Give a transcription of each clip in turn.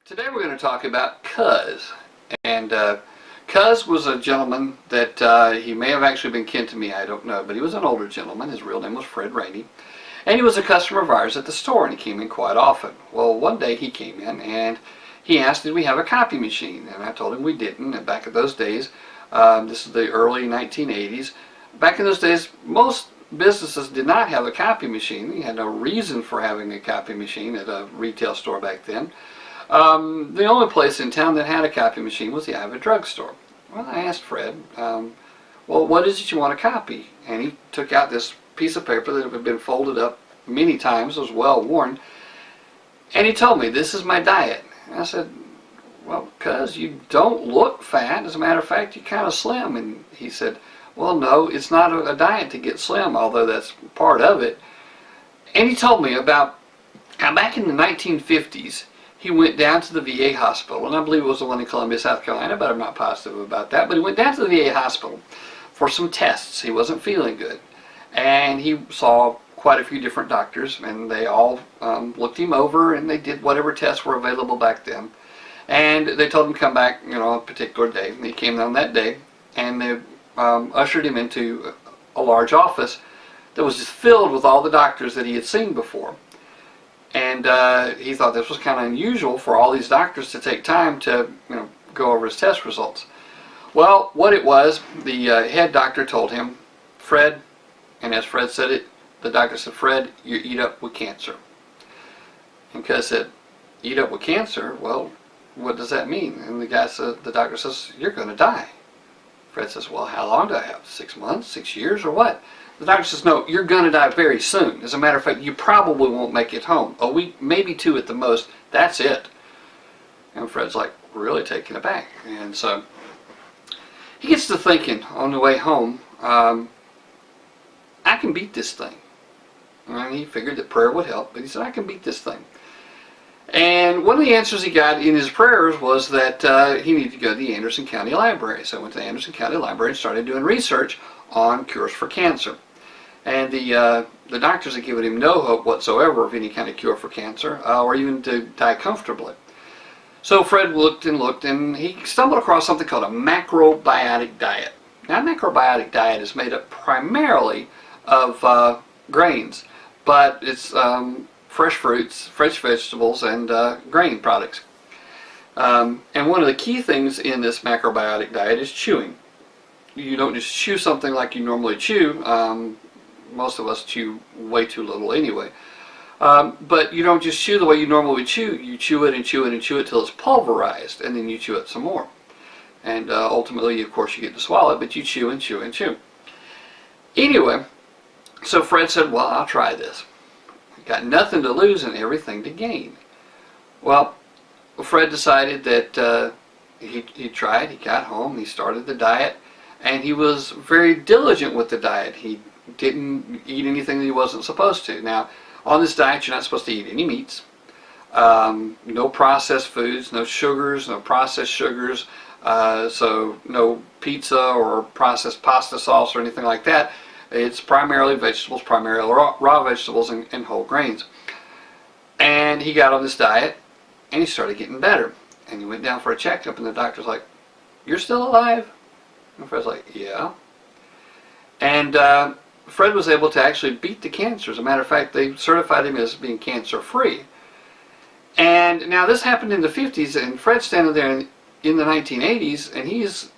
Today we're going to talk about Cuz. And Cuz was a gentleman that he may have actually been kin to me, I don't know, but he was an older gentleman. His real name was Fred Rainey. And he was a customer of ours at the store, and he came in quite often. Well, one day he came in and he asked, did we have a copy machine? And I told him we didn't. And back in those days, this is the early 1980s, back in those days, most businesses did not have a copy machine. You had no reason for having a copy machine at a retail store back then. The only place in town that had a copy machine was the Avid drugstore. Well, I asked Fred, well, what is it you want to copy? And he took out this piece of paper that had been folded up many times, was well worn, and he told me, this is my diet. And I said, well, Cuz, you don't look fat. As a matter of fact, you're kind of slim. And he said, well, no, it's not a diet to get slim, although that's part of it. And he told me about how back in the 1950s, he went down to the VA hospital, and I believe it was the one in Columbia, South Carolina, but I'm not positive about that. But he went down to the VA hospital for some tests. He wasn't feeling good. And he saw quite a few different doctors, and they all looked him over, and they did whatever tests were available back then. And they told him to come back, on a particular day. And he came on that day, and they ushered him into a large office that was just filled with all the doctors that he had seen before. And he thought this was kind of unusual for all these doctors to take time to, go over his test results. Well, what it was, the head doctor told him, Fred, and as Fred said it, the doctor said, Fred, you eat up with cancer. And Cuz said, eat up with cancer? Well, what does that mean? And the doctor says, you're going to die. Fred says, well, how long do I have? 6 months, 6 years, or what? The doctor says, no, you're going to die very soon. As a matter of fact, you probably won't make it home. A week, maybe 2 at the most. That's it. And Fred's like really taken aback. And so he gets to thinking on the way home, I can beat this thing. And he figured that prayer would help, but he said, I can beat this thing. And one of the answers he got in his prayers was that he needed to go to the Anderson County Library. So I went to the Anderson County Library and started doing research on cures for cancer. And the doctors had given him no hope whatsoever of any kind of cure for cancer, or even to die comfortably. So Fred looked and looked, and he stumbled across something called a macrobiotic diet. Now, a macrobiotic diet is made up primarily of grains, but it's fresh fruits, fresh vegetables, and grain products. And one of the key things in this macrobiotic diet is chewing. You don't just chew something like you normally chew. Most of us chew way too little anyway. But you don't just chew the way you normally chew. You chew it and chew it and chew it till it's pulverized, and then you chew it some more. And ultimately, of course, you get to swallow it, but you chew and chew and chew. Anyway, so Fred said, well, I'll try this. Got nothing to lose and everything to gain. Well, Fred decided that he tried. He got home, he started the diet, and he was very diligent with the diet. He didn't eat anything that he wasn't supposed to. Now, on this diet, you're not supposed to eat any meats, no processed foods, no sugars, no processed sugars, so no pizza or processed pasta sauce or anything like that. It's primarily vegetables, primarily raw vegetables and whole grains. And he got on this diet, and he started getting better. And he went down for a checkup, and the doctor's like, you're still alive? And Fred's like, yeah. And Fred was able to actually beat the cancer. As a matter of fact, they certified him as being cancer-free. And now this happened in the 50s, and Fred's standing there in the 1980s, and he's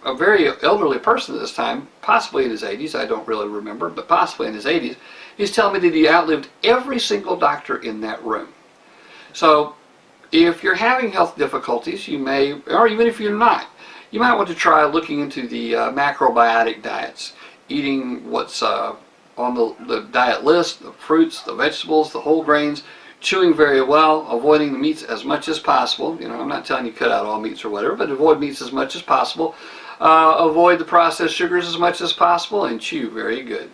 a very elderly person at this time, possibly in his 80s, I don't really remember, but possibly in his 80s. He's telling me that he outlived every single doctor in that room. So if you're having health difficulties, you may, or even if you're not, you might want to try looking into the macrobiotic diets, eating what's on the diet list, the fruits, the vegetables, the whole grains, chewing very well, avoiding the meats as much as possible. I'm not telling you cut out all meats or whatever, but avoid meats as much as possible. Avoid the processed sugars as much as possible, and chew very good.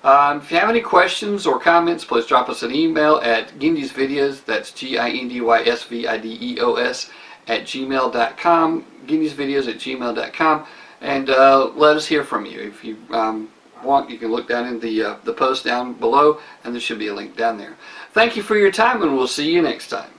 If you have any questions or comments, please drop us an email at GindysVideos, that's GINDYSVIDEOS @gmail.com, GindysVideos@gmail.com, and let us hear from you. If you want, you can look down in the post down below, and there should be a link down there. Thank you for your time, and we'll see you next time.